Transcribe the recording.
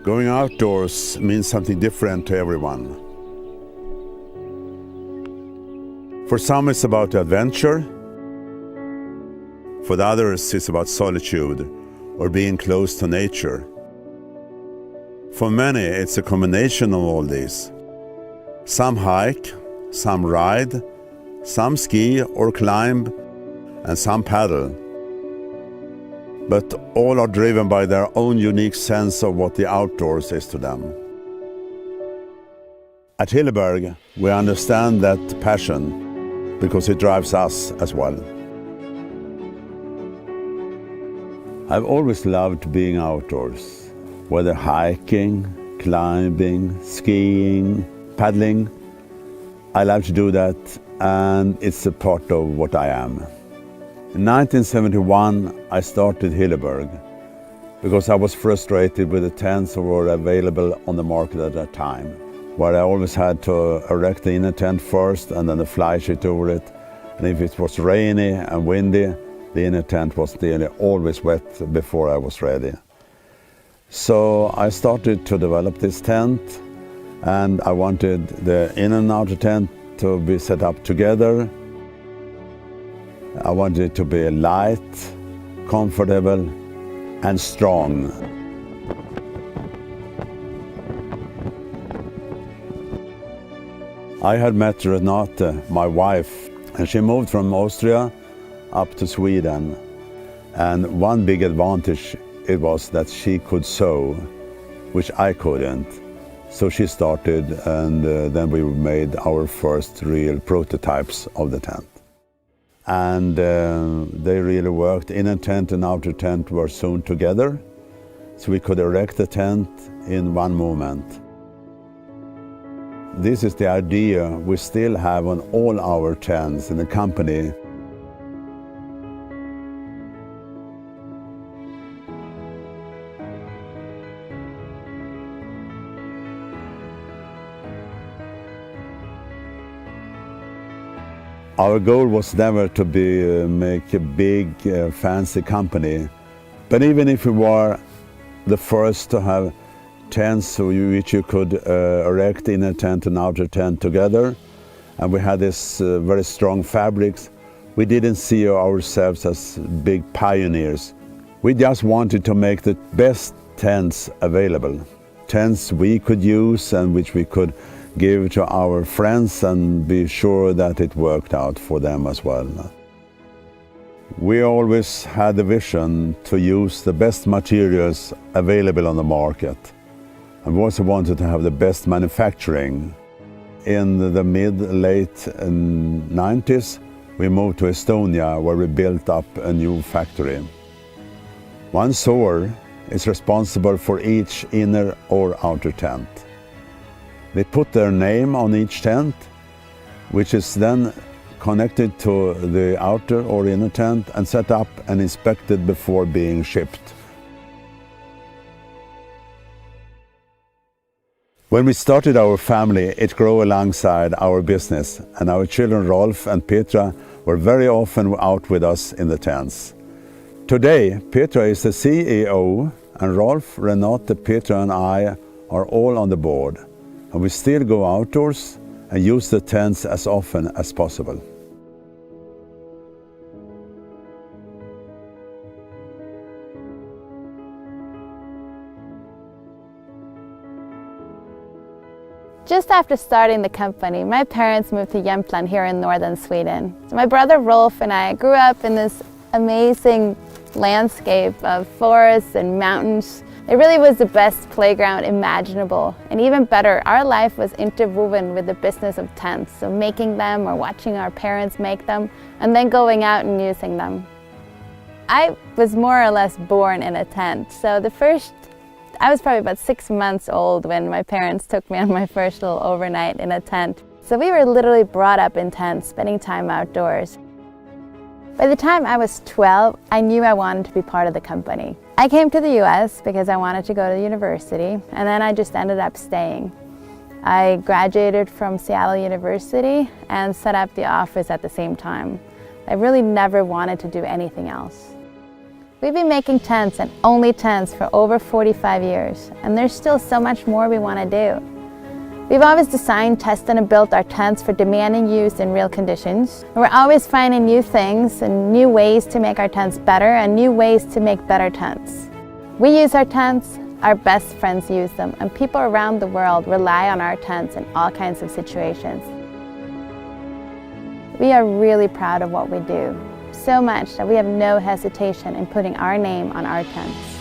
Going outdoors means something different to everyone. For some it's about adventure. For the others it's about solitude or being close to nature. For many it's a combination of all these. Some hike, some ride, some ski or climb, and some paddle. But all are driven by their own unique sense of what the outdoors is to them. At Hilleberg, we understand that passion because it drives us as well. I've always loved being outdoors, whether hiking, climbing, skiing, paddling. I love to do that, and it's a part of what I am. In 1971, I started Hilleberg because I was frustrated with the tents that were available on the market at that time, where I always had to erect the inner tent first and then the fly sheet over it. And if it was rainy and windy, the inner tent was nearly always wet before I was ready. So I started to develop this tent, and I wanted the inner and outer tent to be set up together. I wanted it to be light, comfortable, and strong. I had met Renate, my wife, and she moved from Austria up to Sweden. And one big advantage it was that she could sew, which I couldn't. So she started, and then we made our first real prototypes of the tent. And they really worked. Inner tent and outer tent were sewn together, so we could erect the tent in one movement. This is the idea we still have on all our tents in the company. Our goal was never to make a big, fancy company. But even if we were the first to have tents which you could erect inner tent and outer tent together, and we had this very strong fabrics, we didn't see ourselves as big pioneers. We just wanted to make the best tents available. Tents we could use and which we could give to our friends and be sure that it worked out for them as well. We always had the vision to use the best materials available on the market. And we also wanted to have the best manufacturing. In the mid-late 90s, we moved to Estonia, where we built up a new factory. One sewer is responsible for each inner or outer tent. They put their name on each tent, which is then connected to the outer or inner tent and set up and inspected before being shipped. When we started our family, it grew alongside our business, and our children Rolf and Petra were very often out with us in the tents. Today, Petra is the CEO, and Rolf, Renate, Petra and I are all on the board. And we still go outdoors and use the tents as often as possible. Just after starting the company, my parents moved to Jämtland here in northern Sweden. So my brother Rolf and I grew up in this amazing landscape of forests and mountains. It really was the best playground imaginable, and even better, our life was interwoven with the business of tents, so making them or watching our parents make them, and then going out and using them. I was more or less born in a tent, so I was probably about 6 months old when my parents took me on my first little overnight in a tent. So we were literally brought up in tents, spending time outdoors. By the time I was 12, I knew I wanted to be part of the company. I came to the US because I wanted to go to university, and then I just ended up staying. I graduated from Seattle University and set up the office at the same time. I really never wanted to do anything else. We've been making tents and only tents for over 45 years, and there's still so much more we want to do. We've always designed, tested, and built our tents for demanding use in real conditions. And we're always finding new things and new ways to make our tents better and new ways to make better tents. We use our tents, our best friends use them, and people around the world rely on our tents in all kinds of situations. We are really proud of what we do, so much that we have no hesitation in putting our name on our tents.